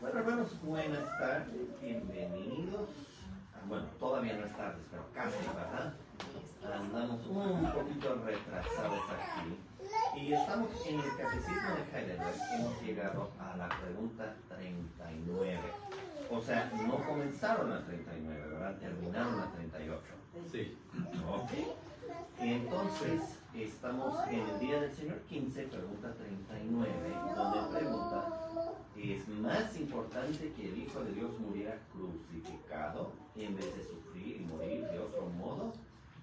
Bueno, hermanos, buenas tardes, bienvenidos. Bueno, todavía no es tarde, pero casi, ¿verdad? Andamos un poquito retrasados aquí. Y estamos en el Catecismo de Heidelberg. Hemos llegado a la pregunta 39. O sea, no comenzaron la 39, ¿verdad? Terminaron la 38. Sí. Ok. Entonces, estamos en el Día del Señor 15, pregunta 39, donde pregunta: ¿es más importante que el Hijo de Dios muriera crucificado en vez de sufrir y morir de otro modo?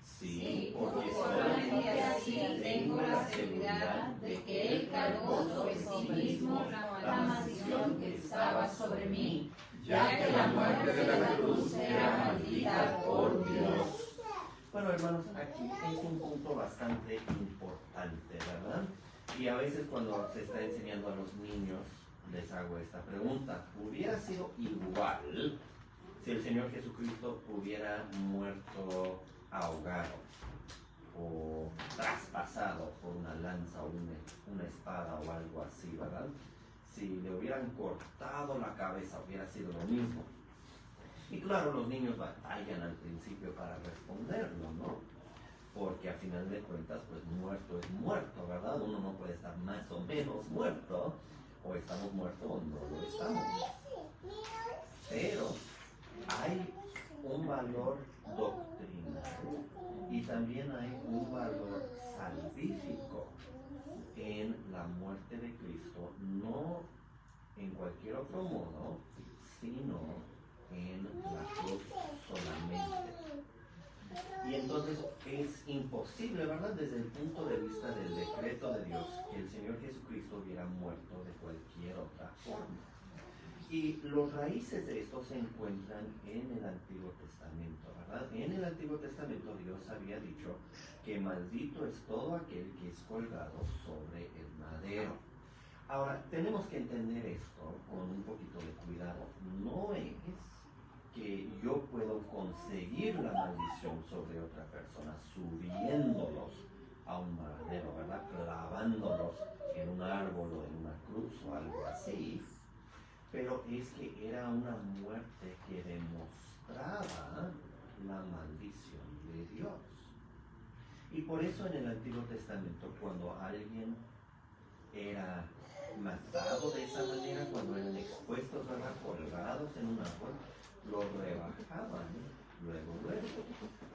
Sí, porque solamente así tengo la seguridad de que Él cargó sobre sí mismo la maldición que estaba sobre mí, ya que la muerte de la cruz era maldita por Dios. Bueno, hermanos, aquí es un punto bastante importante, ¿verdad? Y a veces cuando se está enseñando a los niños, les hago esta pregunta: ¿hubiera sido igual si el Señor Jesucristo hubiera muerto ahogado o traspasado por una lanza o una espada o algo así, ¿verdad? Si le hubieran cortado la cabeza, hubiera sido lo mismo. Y claro, los niños batallan al principio para responderlo, ¿no? Porque a final de cuentas, pues muerto es muerto, ¿verdad? Uno no puede estar más o menos muerto, o estamos muertos o no lo estamos. Pero hay un valor doctrinal y también hay un valor salvífico en la muerte de Cristo, no en cualquier otro modo, sino en la cruz solamente. Y entonces es imposible, ¿verdad?, desde el punto de vista del decreto de Dios, que el Señor Jesucristo hubiera muerto de cualquier otra forma. Y los raíces de esto se encuentran en el Antiguo Testamento, ¿verdad? En el Antiguo Testamento Dios había dicho que maldito es todo aquel que es colgado sobre el madero. Ahora, tenemos que entender esto con un poquito de cuidado. No es que yo puedo conseguir la maldición sobre otra persona subiéndolos a un madero, ¿verdad? Clavándolos en un árbol o en una cruz o algo así. Pero es que era una muerte que demostraba la maldición de Dios. Y por eso en el Antiguo Testamento, cuando alguien era matado de esa manera, cuando eran expuestos, ¿verdad?, colgados en un árbol, lo rebajaban luego.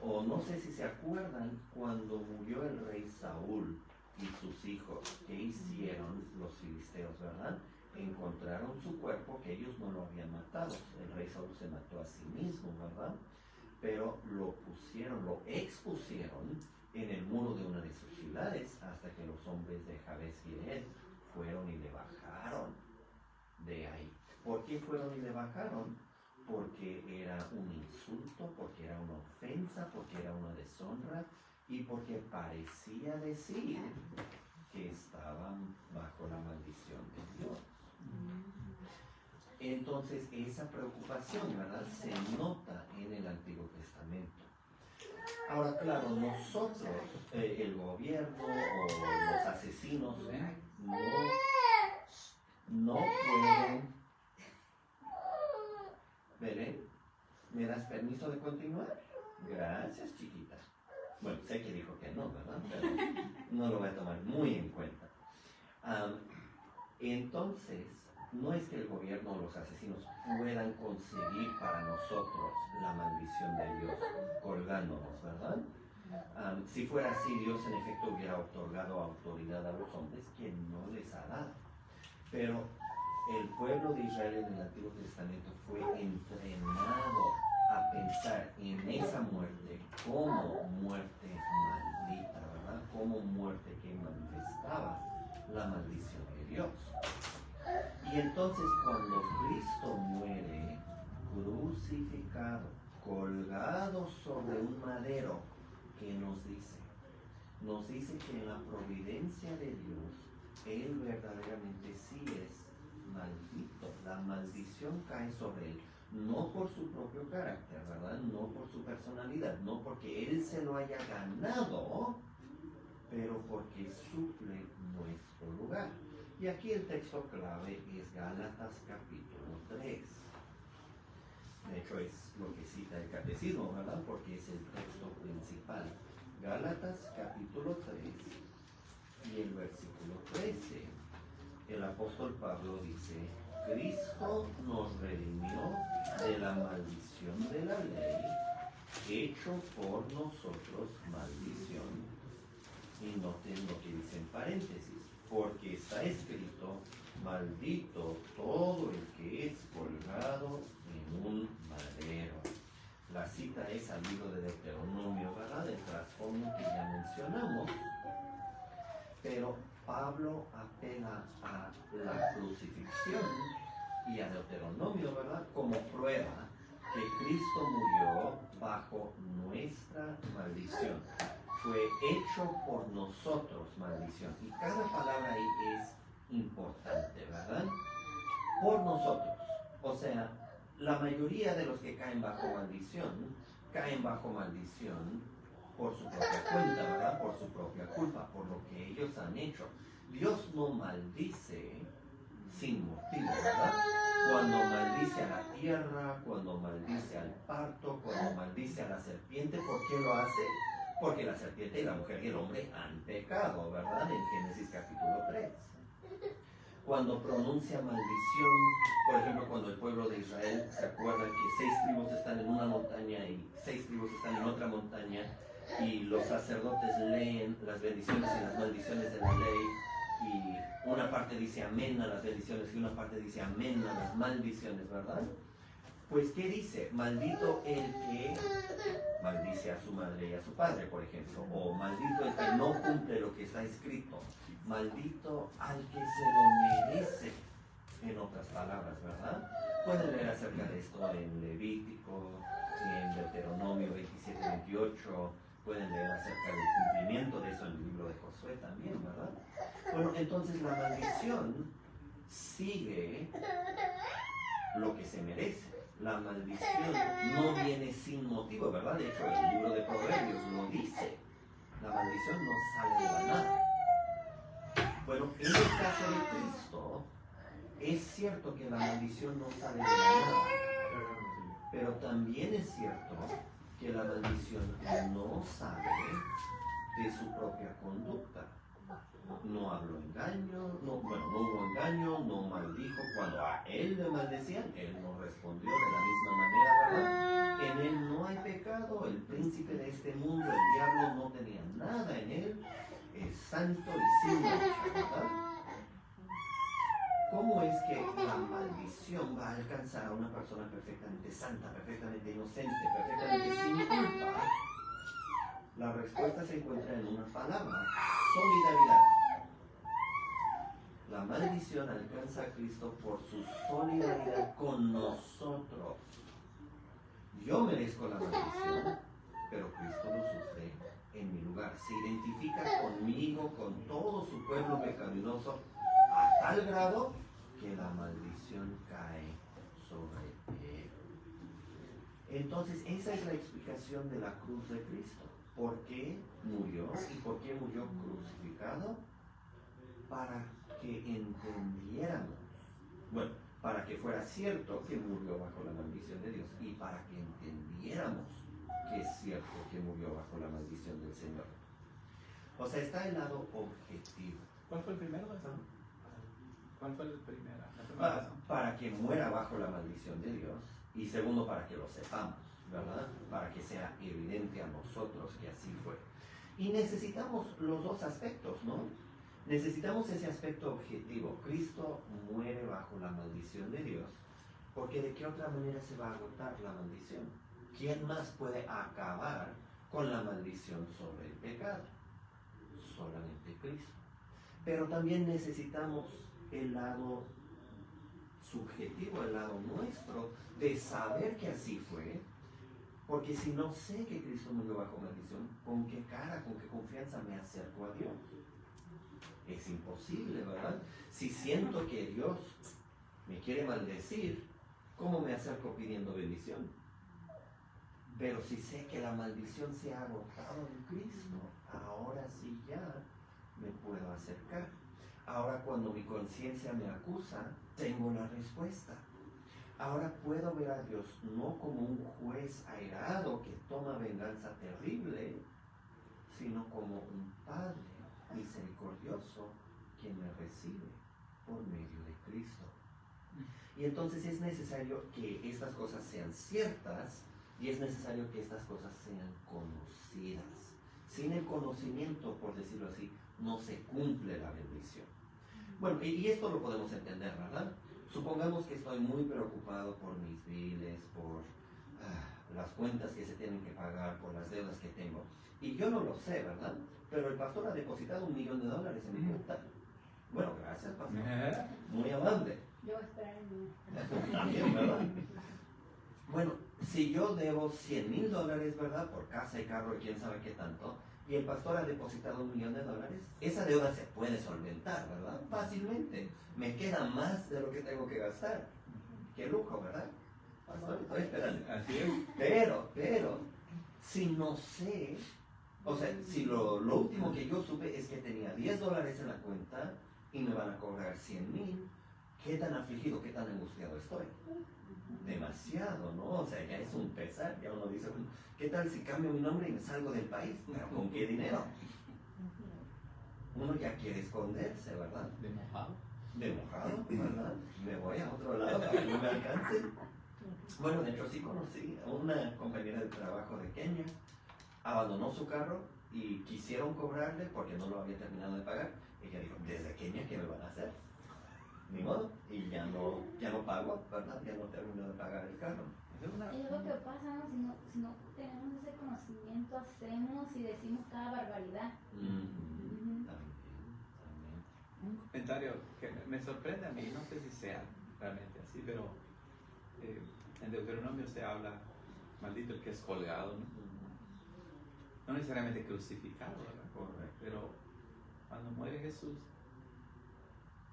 O no sé si se acuerdan cuando murió el rey Saúl y sus hijos, ¿qué hicieron los filisteos, verdad? Encontraron su cuerpo, que ellos no lo habían matado. El rey Saúl se mató a sí mismo, ¿verdad? Pero lo expusieron en el muro de una de sus ciudades, hasta que los hombres de Jabes Gilead fueron y le bajaron de ahí. ¿Por qué fueron y le bajaron? Porque era un insulto, porque era una ofensa, porque era una deshonra y porque parecía decir que estaban bajo la maldición de Dios. Entonces esa preocupación, ¿verdad?, se nota en el Antiguo Testamento. Ahora, claro, nosotros, el gobierno o los asesinos, no pueden... Belén, ¿me das permiso de continuar? Gracias, chiquita. Bueno, sé que dijo que no, ¿verdad? Pero no lo voy a tomar muy en cuenta. Entonces, no es que el gobierno o los asesinos puedan conseguir para nosotros la maldición de Dios colgándonos, ¿verdad? Si fuera así, Dios en efecto hubiera otorgado autoridad a los hombres que no les ha dado. Pero el pueblo de Israel en el Antiguo Testamento fue entrenado a pensar en esa muerte como muerte maldita, ¿verdad? Como muerte que manifestaba la maldición de Dios. Y entonces cuando Cristo muere crucificado, colgado sobre un madero, ¿qué nos dice? Nos dice que en la providencia de Dios, Él verdaderamente sí es maldito. La maldición cae sobre Él, no por su propio carácter, ¿verdad? No por su personalidad, no porque Él se lo haya ganado, pero porque suple nuestro lugar. Y aquí el texto clave es Gálatas capítulo 3. De hecho es lo que cita el catecismo, ¿verdad? Porque es el texto principal. Gálatas capítulo 3 y el versículo 13. El apóstol Pablo dice: Cristo nos redimió de la maldición de la ley, hecho por nosotros maldición. Y noten lo que dice en paréntesis: porque está escrito, maldito todo el que es colgado en un madero. La cita es al libro de Deuteronomio, ¿verdad? El trasfondo que ya mencionamos. Pero Pablo apela a la crucifixión y a Deuteronomio, ¿verdad? Como prueba que Cristo murió bajo nuestra maldición. Fue hecho por nosotros maldición. Y cada palabra ahí es importante, ¿verdad? Por nosotros. O sea, la mayoría de los que caen bajo maldición por su propia cuenta, ¿verdad? Por su propia culpa, por lo que ellos han hecho. Dios no maldice sin motivo, ¿verdad? Cuando maldice a la tierra, cuando maldice al parto, cuando maldice a la serpiente, ¿por qué lo hace? Porque la serpiente y la mujer y el hombre han pecado, ¿verdad? En Génesis capítulo 3. Cuando pronuncia maldición, por ejemplo, cuando el pueblo de Israel se acuerda que 6 tribus están en una montaña y 6 tribus están en otra montaña, y los sacerdotes leen las bendiciones y las maldiciones de la ley, y una parte dice amén a las bendiciones y una parte dice amén a las maldiciones, ¿verdad? Pues, ¿qué dice? Maldito el que maldice a su madre y a su padre, por ejemplo, o maldito el que no cumple lo que está escrito, maldito al que se lo merece, en otras palabras, ¿verdad? Pueden leer acerca de esto en Levítico, en Deuteronomio 27-28, pueden leer acerca del cumplimiento de eso en el libro de Josué también, ¿verdad? Bueno, entonces la maldición sigue lo que se merece. La maldición no viene sin motivo, ¿verdad? De hecho, el libro de Proverbios lo dice. La maldición no sale de la nada. Bueno, en el caso de Cristo, es cierto que la maldición no sale de la nada, pero también es cierto que la maldición no sale de su propia conducta. No habló engaño, no hubo engaño, no maldijo. Cuando a él le maldecían, él no respondió de la misma manera, ¿verdad? En él no hay pecado, el príncipe de este mundo, el diablo, no tenía nada en él, es santo y sin mancha, ¿verdad? ¿Cómo es que la maldición va a alcanzar a una persona perfectamente santa, perfectamente inocente, perfectamente sin culpa? La respuesta se encuentra en una palabra: solidaridad. La maldición alcanza a Cristo por su solidaridad con nosotros. Yo merezco la maldición, pero Cristo lo sufre en mi lugar. Se identifica conmigo, con todo su pueblo pecaminoso, a tal grado que la maldición cae sobre él. Entonces, esa es la explicación de la cruz de Cristo. ¿Por qué murió y por qué murió crucificado? Para que entendiéramos, bueno, para que fuera cierto que murió bajo la maldición de Dios y para que entendiéramos que es cierto que murió bajo la maldición del Señor. O sea, está el lado objetivo. ¿Cuál fue el primero? ¿Cuál fue la primera razón? Para que muera bajo la maldición de Dios, y segundo, para que lo sepamos, ¿verdad? Para que sea evidente a nosotros que así fue. Y necesitamos los dos aspectos, ¿no? Necesitamos ese aspecto objetivo. Cristo muere bajo la maldición de Dios, porque ¿de qué otra manera se va a agotar la maldición? ¿Quién más puede acabar con la maldición sobre el pecado? Solamente Cristo. Pero también necesitamos el lado subjetivo, el lado nuestro, de saber que así fue, porque si no sé que Cristo murió bajo maldición, ¿con qué cara, con qué confianza me acerco a Dios? Es imposible, ¿verdad? Si siento que Dios me quiere maldecir, ¿cómo me acerco pidiendo bendición? Pero si sé que la maldición se ha agotado en Cristo, ahora sí ya me puedo acercar. Ahora cuando mi conciencia me acusa, tengo la respuesta. Ahora puedo ver a Dios no como un juez airado que toma venganza terrible, sino como un Padre misericordioso quien me recibe por medio de Cristo. Y entonces es necesario que estas cosas sean ciertas y es necesario que estas cosas sean conocidas. Sin el conocimiento, por decirlo así, no se cumple la bendición. Bueno, y esto lo podemos entender, ¿verdad? Supongamos que estoy muy preocupado por mis biles, por las cuentas que se tienen que pagar, por las deudas que tengo. Y yo no lo sé, ¿verdad? Pero el pastor ha depositado $1 millón en mi cuenta. Bueno, gracias, pastor. Muy amable. Yo voy a esperar en También, ¿verdad? Bueno, si yo debo $100,000, ¿verdad? Por casa y carro y quién sabe qué tanto, y el pastor ha depositado $1 millón, esa deuda se puede solventar, ¿verdad? Fácilmente. Me queda más de lo que tengo que gastar. Qué lujo, ¿verdad? Pastor, estoy esperando. Así es. Pero, si no sé, o sea, si lo último que yo supe es que tenía $10 en la cuenta y me van a cobrar 100,000, ¿qué tan afligido, qué tan angustiado estoy? Demasiado, ¿no? O sea, ya es un pesar, ya uno dice, ¿qué tal si cambio mi nombre y me salgo del país? ¿Pero con qué dinero? Uno ya quiere esconderse, ¿verdad? De mojado. De mojado, ¿verdad? Me voy a otro lado para que no me alcancen. Bueno, de hecho sí conocí a una compañera de trabajo de Kenia, abandonó su carro y quisieron cobrarle porque no lo había terminado de pagar. Ella dijo, ¿desde Kenia qué me van a hacer? Ni modo, y ya no pago, ¿verdad? Ya no termino de pagar el carro. Es lo que pasa, ¿no? Si no tenemos ese conocimiento, hacemos y decimos cada barbaridad. También. Un comentario que me sorprende a mí, no sé si sea realmente así, pero en Deuteronomio se habla, maldito el que es colgado, ¿no? No necesariamente crucificado, ¿verdad? Correcto. Pero cuando muere Jesús,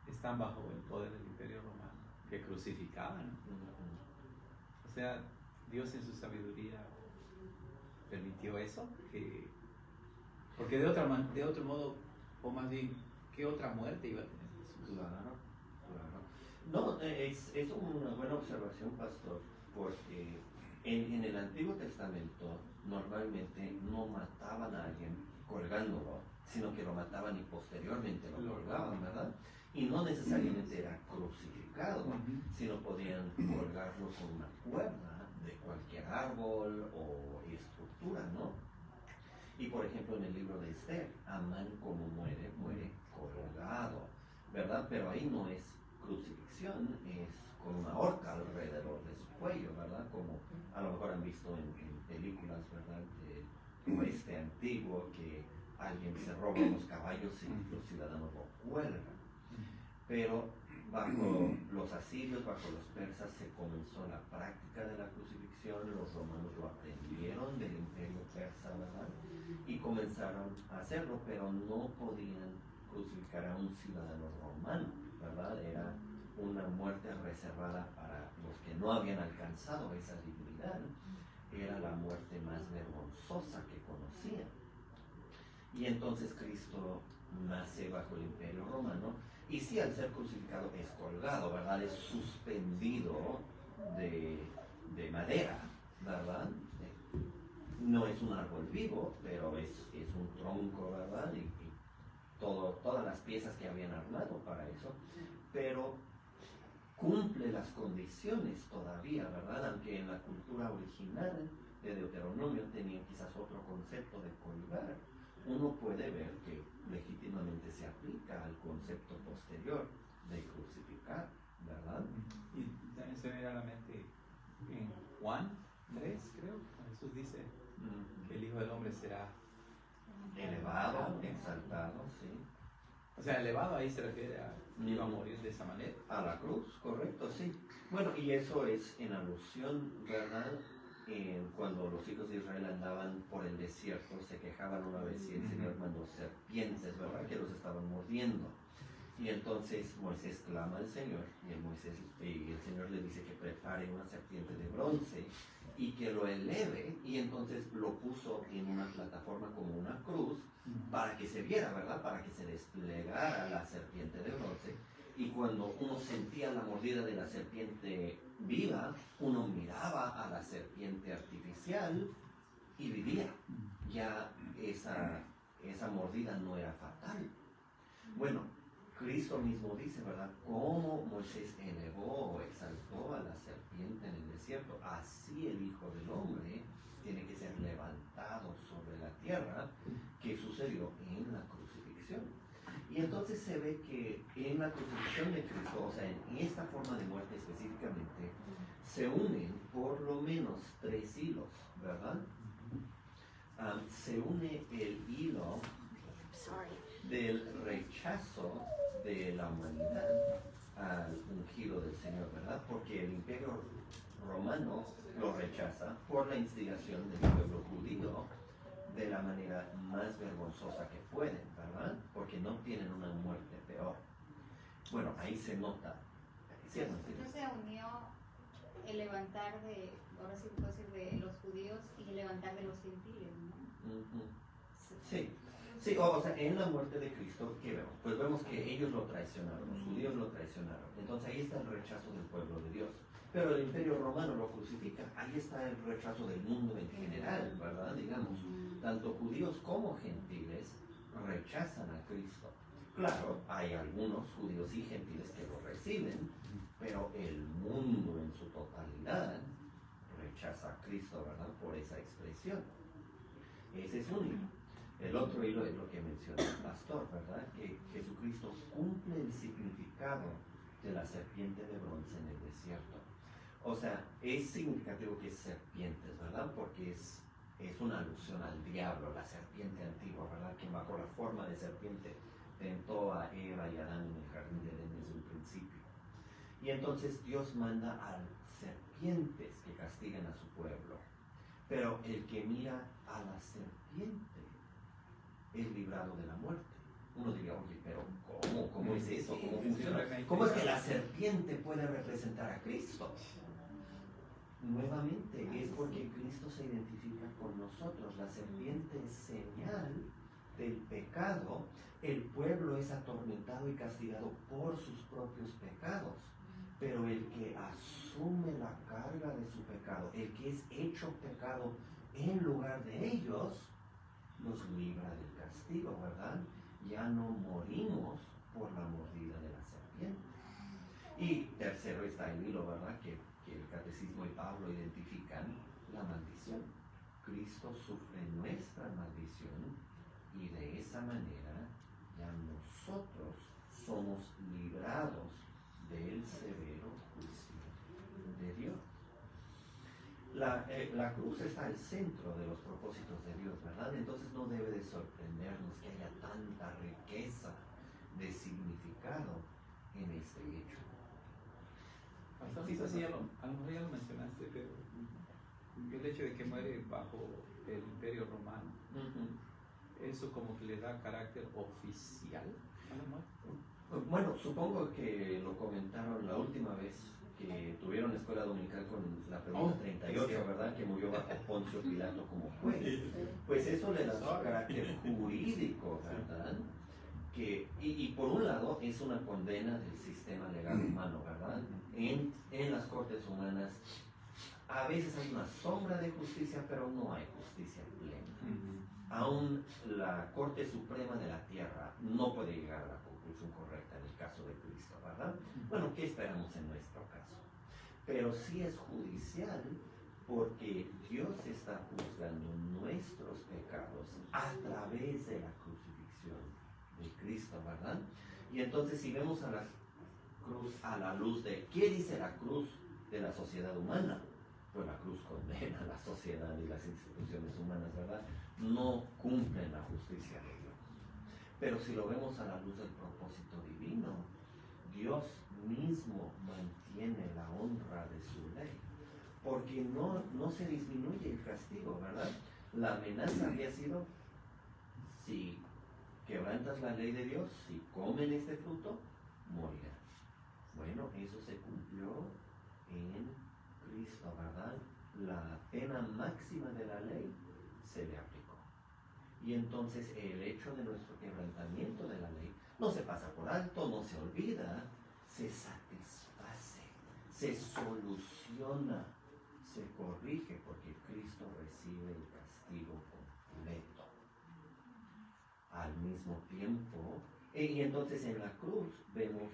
están bajo el poder del Imperio Romano, que crucificaban. O sea, Dios en su sabiduría permitió eso, porque de otro modo, o más bien, ¿qué otra muerte iba a tener Jesús? Claro. No, es una buena observación, pastor, porque en el Antiguo Testamento normalmente no mataban a alguien colgándolo, sino que lo mataban y posteriormente lo colgaban, ¿verdad? Y no necesariamente era crucificado, sino podían colgarlo con una cuerda de cualquier árbol o estructura, ¿no? Y por ejemplo en el libro de Esther, Amán como muere colgado, ¿verdad? Pero ahí no es crucifixión, es con una horca alrededor de su cuello, ¿verdad? Como a lo mejor han visto en películas, ¿verdad? Del oeste antiguo, que alguien se roba unos caballos y los ciudadanos lo cuelgan. Pero bajo los asirios, bajo los persas, se comenzó la práctica de la crucifixión, los romanos lo aprendieron del imperio persa, ¿verdad? Y comenzaron a hacerlo, pero no podían crucificar a un ciudadano romano, ¿verdad? Era una muerte reservada para los que no habían alcanzado esa dignidad. Era la muerte más vergonzosa que conocían. Y entonces Cristo nace bajo el imperio romano, y sí, al ser crucificado es colgado, ¿verdad? Es suspendido de madera, ¿verdad? No es un árbol vivo, pero es un tronco, ¿verdad? Y todas las piezas que habían armado para eso, pero cumple las condiciones todavía, ¿verdad? Aunque en la cultura original de Deuteronomio tenía quizás otro concepto de colgar, uno puede ver que legítimamente se aplica al concepto posterior de crucificar, ¿verdad? Y también se me viene a la mente en Juan 3, creo, Jesús dice que el Hijo del Hombre será Elevado, exaltado, sí. O sea, elevado ahí se refiere a iba a morir de esa manera. A la cruz, correcto, sí. Bueno, y eso es en alusión, ¿verdad? Cuando los hijos de Israel andaban por el desierto, se quejaban una vez y el Señor mandó serpientes, ¿verdad? Que los estaban mordiendo. Y entonces Moisés clama al Señor y el Señor le dice que prepare una serpiente de bronce y que lo eleve, y entonces lo puso en una plataforma como una cruz para que se viera, ¿verdad? Para que se desplegara la serpiente de bronce. Y cuando uno sentía la mordida de la serpiente viva, uno miraba a la serpiente artificial y vivía. Ya esa mordida no era fatal. Bueno, Cristo mismo dice, ¿verdad? Cómo Moisés elevó o exaltó a la serpiente en el desierto, así el Hijo del Hombre tiene que ser levantado sobre la tierra, que sucedió en la crucifixión. Y entonces se ve que en la crucifixión de Cristo, o sea, en esta forma de muerte específicamente, se unen por lo menos 3 hilos, ¿verdad? Se une el hilo del rechazo de la humanidad al ungido del Señor, ¿verdad? Porque el imperio romano lo rechaza por la instigación del pueblo judío de la manera más vergonzosa que pueden, ¿verdad? Porque no tienen una muerte peor. Bueno, ahí se nota. ¿Cierto? Entonces se unió el levantar de, ahora sí puedo decir, de los judíos y el levantar de los gentiles, ¿no? Sí. Sí, o sea, en la muerte de Cristo, ¿qué vemos? Pues vemos que ellos lo traicionaron, los judíos lo traicionaron. Entonces ahí está el rechazo del pueblo de Dios. Pero el imperio romano lo crucifica. Ahí está el rechazo del mundo en general, ¿verdad? Digamos, tanto judíos como gentiles rechazan a Cristo. Claro, hay algunos judíos y gentiles que lo reciben, pero el mundo en su totalidad rechaza a Cristo, ¿verdad? Por esa expresión. Ese es un hilo. El otro hilo es lo que menciona el pastor, ¿verdad? Que Jesucristo cumple el significado de la serpiente de bronce en el desierto. O sea, es significativo que es serpientes, ¿verdad? Porque es una alusión al diablo, la serpiente antigua, ¿verdad? Que bajo la forma de serpiente tentó a Eva y Adán en el jardín de Edén desde un principio. Y entonces Dios manda a serpientes que castigan a su pueblo. Pero el que mira a la serpiente es librado de la muerte. Uno diría, oye, pero ¿cómo? ¿Cómo es eso? ¿Cómo funciona? ¿Cómo es que la serpiente puede representar a Cristo? Nuevamente, es porque Cristo se identifica con nosotros. La serpiente es señal del pecado. El pueblo es atormentado y castigado por sus propios pecados. Pero el que asume la carga de su pecado, el que es hecho pecado en lugar de ellos, nos libra del castigo, ¿verdad? Ya no morimos por la mordida de la serpiente. Y tercero está el hilo, ¿verdad? Que el Catecismo y Pablo identifican la maldición. Cristo sufre nuestra maldición y de esa manera ya nosotros somos librados del severo juicio de Dios. La cruz está al centro de los propósitos de Dios, ¿verdad? Entonces no debe de sorprendernos que haya tanta riqueza de significado en este hecho. Pastor, sí, a lo mejor ya lo mencionaste, pero el hecho de que muere bajo el imperio romano, eso como que le da carácter oficial a la muerte. Bueno, supongo que lo comentaron la última vez que tuvieron escuela dominical con la pregunta 38, ¿verdad? Que murió bajo Poncio Pilato como juez. Pues eso le da su carácter jurídico, ¿verdad? Y por un lado es una condena del sistema legal humano, ¿verdad? En las cortes humanas a veces hay una sombra de justicia, pero no hay justicia plena. Aún la Corte Suprema de la Tierra no puede llegar a la conclusión correcta en el caso de Cristo, ¿verdad? Bueno, ¿qué esperamos en nuestro caso? Pero sí es judicial porque Dios está juzgando nuestros pecados a través de la crucifixión de Cristo, ¿verdad? Y entonces si vemos a la cruz a la luz de ¿qué dice la cruz de la sociedad humana? Pues la cruz condena a la sociedad y las instituciones humanas, ¿verdad? No cumplen la justicia de Dios. Pero si lo vemos a la luz del propósito divino, Dios mismo mantiene la honra de su ley, porque no se disminuye el castigo, ¿verdad? La amenaza había sido, si quebrantas la ley de Dios, si comen este fruto, morirán. Bueno, eso se cumplió en Cristo, ¿verdad? La pena máxima de la ley se le aplicó. Y entonces el hecho de nuestro quebrantamiento de la ley no se pasa por alto, no se olvida, se satisface, se soluciona, se corrige, porque Cristo recibe el castigo completo. Al mismo tiempo, y entonces en la cruz vemos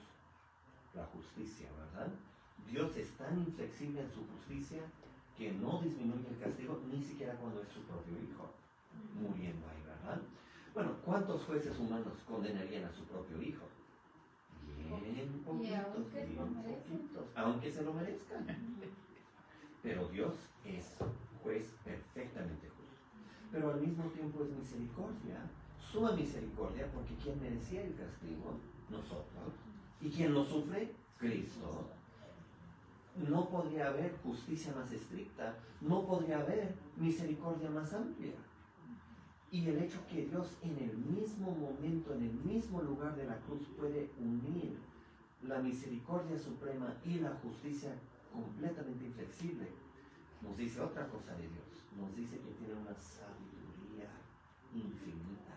la justicia, ¿verdad? Dios es tan inflexible en su justicia que no disminuye el castigo ni siquiera cuando es su propio hijo muriendo ahí, ¿verdad? Bueno, ¿cuántos jueces humanos condenarían a su propio hijo? Bien poquitos, aunque se lo merezcan. Pero Dios es juez perfectamente justo. Pero al mismo tiempo es misericordia, suma misericordia, porque ¿quién merecía el castigo? Nosotros. ¿Y quién lo sufre? Cristo. No podría haber justicia más estricta, no podría haber misericordia más amplia. Y el hecho que Dios en el mismo momento, en el mismo lugar de la cruz, puede unir la misericordia suprema y la justicia completamente inflexible, nos dice otra cosa de Dios. Nos dice que tiene una sabiduría infinita.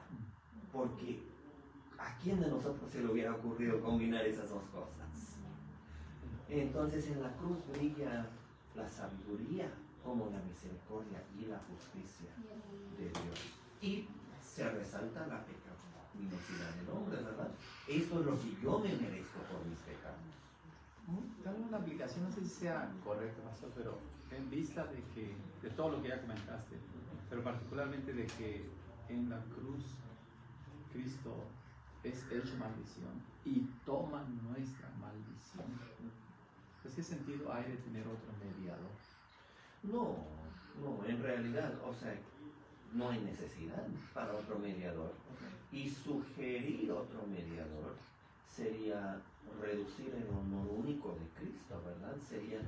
Porque ¿a quién de nosotros se le hubiera ocurrido combinar esas dos cosas? Entonces en la cruz brilla la sabiduría como la misericordia y la justicia de Dios. Y se resalta la pecaminosidad del hombre, ¿verdad? Esto es lo que yo me merezco por mis pecados. Tengo una aplicación, no sé si sea correcta, pastor, pero en vista de todo lo que ya comentaste, pero particularmente de que en la cruz Cristo es hecho maldición y toma nuestra maldición. Pues, ¿qué sentido hay de tener otro mediador? No, en realidad, o sea, no hay necesidad para otro mediador. Y sugerir otro mediador sería reducir el honor único de Cristo, ¿verdad? Sería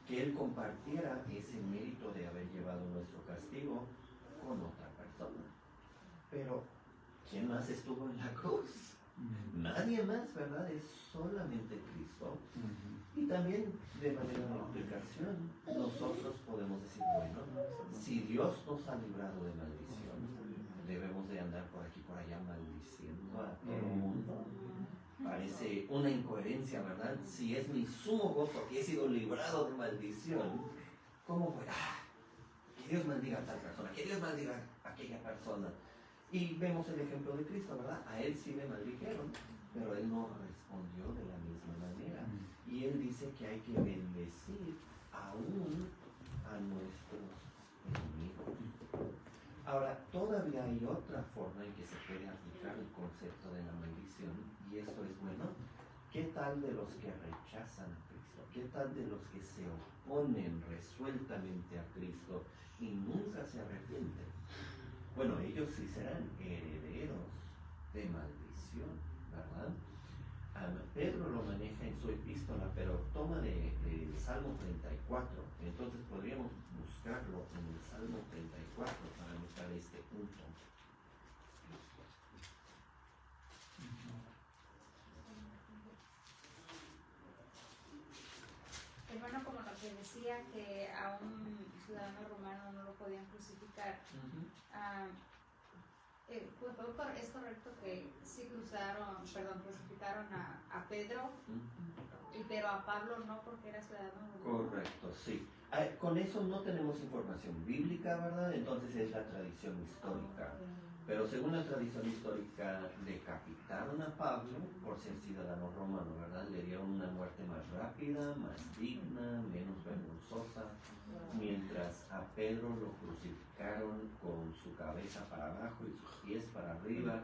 que Él compartiera ese mérito de haber llevado nuestro castigo con otra persona. Pero, ¿quién más estuvo en la cruz? Nadie más, ¿verdad? Es solamente Cristo. Y también, de manera de implicación, nosotros podemos decir, bueno, si Dios nos ha librado de maldición, debemos de andar por aquí, por allá, maldiciendo a todo el mundo. Parece una incoherencia, ¿verdad? Si es mi sumo gozo que he sido librado de maldición, ¿cómo voy? Que Dios maldiga a tal persona, que Dios maldiga a aquella persona. Y vemos el ejemplo de Cristo, ¿verdad? A Él sí le maldijeron, pero Él no respondió de la misma manera. Y Él dice que hay que bendecir aún a nuestros enemigos. Ahora, todavía hay otra forma en que se puede aplicar el concepto de la maldición, y esto es bueno. ¿Qué tal de los que rechazan a Cristo? ¿Qué tal de los que se oponen resueltamente a Cristo y nunca se arrepienten? Bueno, ellos sí serán herederos de maldición, ¿verdad? Pedro lo maneja en su epístola, pero toma del Salmo 34. Entonces podríamos buscarlo en el Salmo 34 para notar este punto. Hermano, como lo que decía que a un ciudadano romano no lo podían crucificar, pues, es correcto que sí crucificaron a Pedro, pero a Pablo no, porque era ciudadano romano. Correcto, sí. Con eso no tenemos información bíblica, ¿verdad? Entonces es la tradición histórica. Pero según la tradición histórica, decapitaron a Pablo por ser ciudadano romano, ¿verdad? Le dieron una muerte más rápida, más digna, menos vergonzosa, mientras a Pedro lo crucificaron con su cabeza para abajo y sus pies para arriba.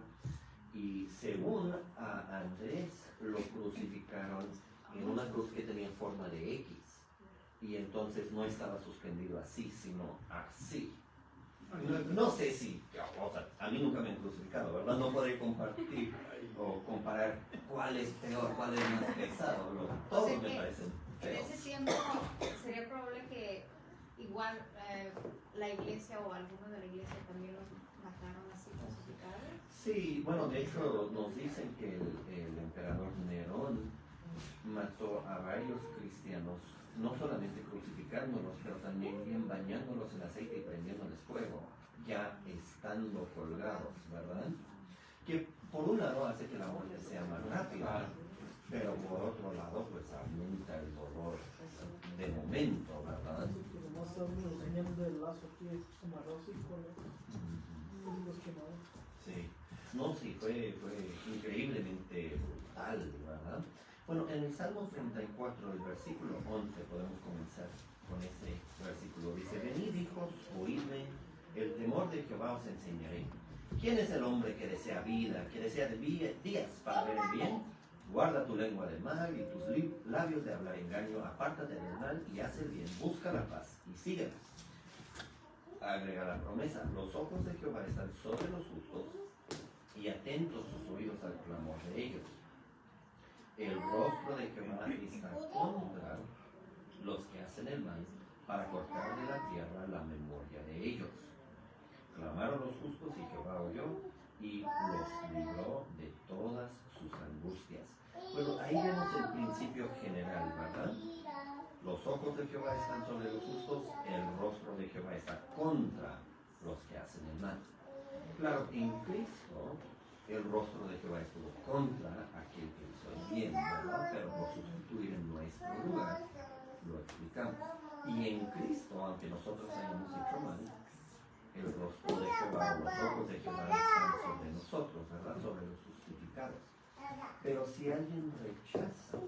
Y según a Andrés, lo crucificaron en una cruz que tenía forma de X. Y entonces no estaba suspendido así, sino así. No sé si, o sea, a mí nunca me han crucificado, ¿verdad? No podré compartir o comparar cuál es peor, cuál es más pesado. Todos me parecen feos. En ese tiempo sería probable que igual la iglesia o alguno de la iglesia también mataron así crucificados. Sí, bueno, de hecho nos dicen que el emperador Nerón mató a varios cristianos, no solamente crucificándolos, pero también bañándolos en aceite y prendiéndoles fuego, ya estando colgados, ¿verdad? Que por un lado hace que la muerte sea más rápida, pero por otro lado pues aumenta el dolor de momento, ¿verdad? Nomás estamos enseñando el lazo aquí, amarrados y colgados. Los quemados. Sí, no, sí, fue increíblemente brutal, ¿verdad? Bueno, en el Salmo 34, el versículo 11, podemos comenzar con ese versículo. Dice, venid hijos, oídme, el temor de Jehová os enseñaré. ¿Quién es el hombre que desea vida, que desea días para ver el bien? Guarda tu lengua del mal y tus labios de hablar engaño, apártate del mal y haz el bien, busca la paz y síguela. Agrega la promesa, los ojos de Jehová están sobre los justos y atentos sus oídos al clamor de ellos. El rostro de Jehová está contra los que hacen el mal, para cortar de la tierra la memoria de ellos. Clamaron los justos y Jehová oyó y los libró de todas sus angustias. Bueno, ahí vemos el principio general, ¿verdad? Los ojos de Jehová están sobre los justos, el rostro de Jehová está contra los que hacen el mal. Claro, en Cristo el rostro de Jehová estuvo contra aquel que hizo el bien, ¿verdad? Pero por sustituir en nuestro lugar, lo explicamos. Y en Cristo, aunque nosotros hayamos hecho mal, el rostro de Jehová, los ojos de Jehová están sobre nosotros, ¿verdad? Sobre los justificados. Pero si alguien rechaza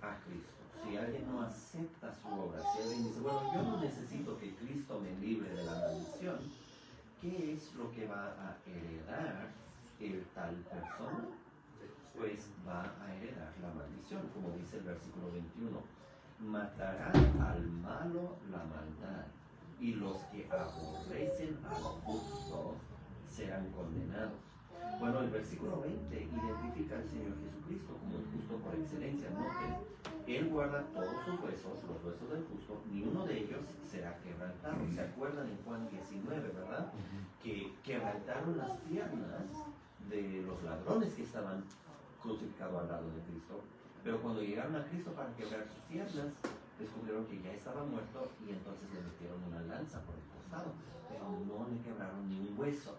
a Cristo, si alguien no acepta su obra, si alguien dice, bueno, yo no necesito que Cristo me libre de la maldición, ¿qué es lo que va a heredar el tal persona? Pues va a heredar la maldición, como dice el versículo 21. Matará al malo la maldad, y los que aborrecen al justo serán condenados. Bueno, el versículo 20 identifica al Señor Jesucristo como el justo por excelencia. Noten, Él guarda todos sus huesos, los huesos del justo, ni uno de ellos será quebrantado. ¿Se acuerdan en Juan 19, verdad? Que quebrantaron las piernas de los ladrones que estaban crucificados al lado de Cristo, pero cuando llegaron a Cristo para quebrar sus piernas, descubrieron que ya estaba muerto y entonces le metieron una lanza por el costado, pero no le quebraron ni un hueso,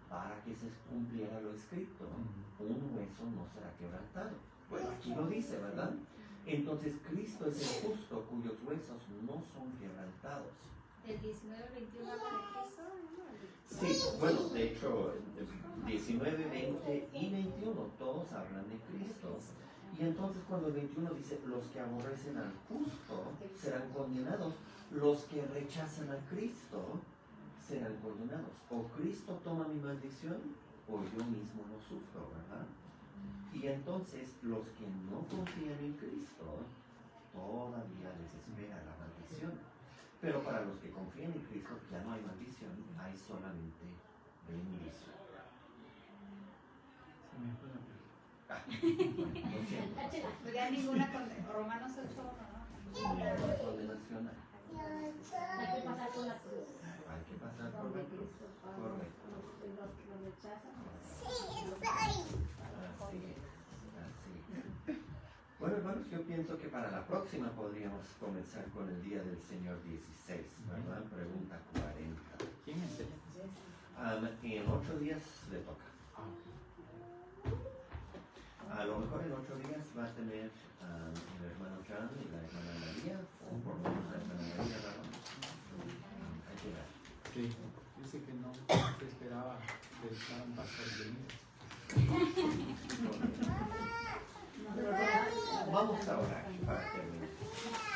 para que se cumpliera lo escrito. Un hueso no será quebrantado. Pues aquí lo dice, ¿verdad? Entonces Cristo es el justo cuyos huesos no son quebrantados. El 19, 21 habla de Cristo, ¿no? Sí, bueno, de hecho, 19, 20 y 21, todos hablan de Cristo. Y entonces cuando el 21 dice, los que aborrecen al justo serán condenados, los que rechazan a Cristo serán condenados. O Cristo toma mi maldición, o yo mismo lo sufro, ¿verdad? Y entonces los que no confían en Cristo, todavía les espera la maldición. Pero para los que confían en Cristo ya no hay maldición, hay solamente bendición. Lo siento, pastor. No hay ninguna Romanos 8, ¿no? Ninguna condenación hay. Hay que pasar por la cruz. Hay que pasar por la cruz. Correcto. Los que lo rechazan. Así es. Bueno, hermanos, yo pienso que para la próxima podríamos comenzar con el día del Señor 16, ¿verdad? Pregunta 40. ¿Quién es él? En 8 días le toca. A lo mejor en 8 días va a tener el hermano John y la hermana María, o por lo menos la hermana María, ¿verdad? Hay que ver. Sí. Dice que no se esperaba que estaban pastor de mí. Vamos a orar para terminar.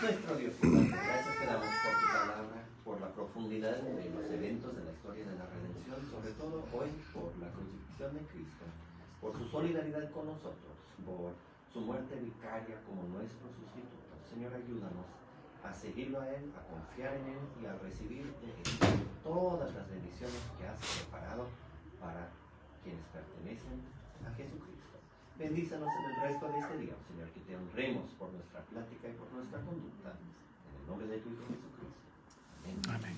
Nuestro Dios, gracias te damos por tu palabra, por la profundidad de los eventos de la historia de la redención, sobre todo hoy por la crucifixión de Cristo, por su solidaridad con nosotros, por su muerte vicaria como nuestro sustituto. Señor, ayúdanos a seguirlo a Él, a confiar en Él y a recibir de Él todas las bendiciones que has preparado para quienes pertenecen a Jesucristo. Bendícenos en el resto de este día, Señor, que te honremos por nuestra plática y por nuestra conducta. En el nombre de tu Hijo Jesucristo. Amén. Amén.